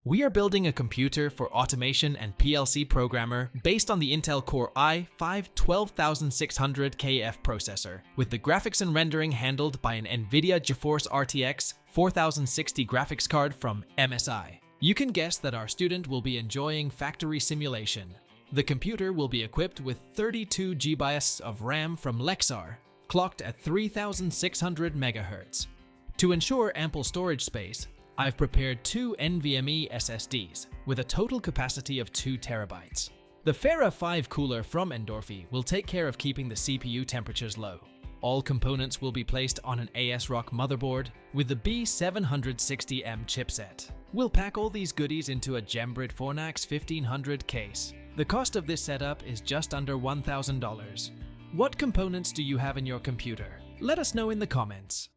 We are building a computer for automation and PLC programmer based on the Intel Core i5-12600KF processor, with the graphics and rendering handled by an NVIDIA GeForce RTX 4060 graphics card from MSI. You can guess that our student will be enjoying factory simulation. The computer will be equipped with 32 GB of RAM from Lexar, clocked at 3600 MHz. To ensure ample storage space, I've prepared two NVMe SSDs with a total capacity of 2 TB. The Fera 5 cooler from Endorphy will take care of keeping the CPU temperatures low. All components will be placed on an ASRock motherboard with the B760M chipset. We'll pack all these goodies into a Gembrit Fornax 1500 case. The cost of this setup is just under $1,000. What components do you have in your computer? Let us know in the comments.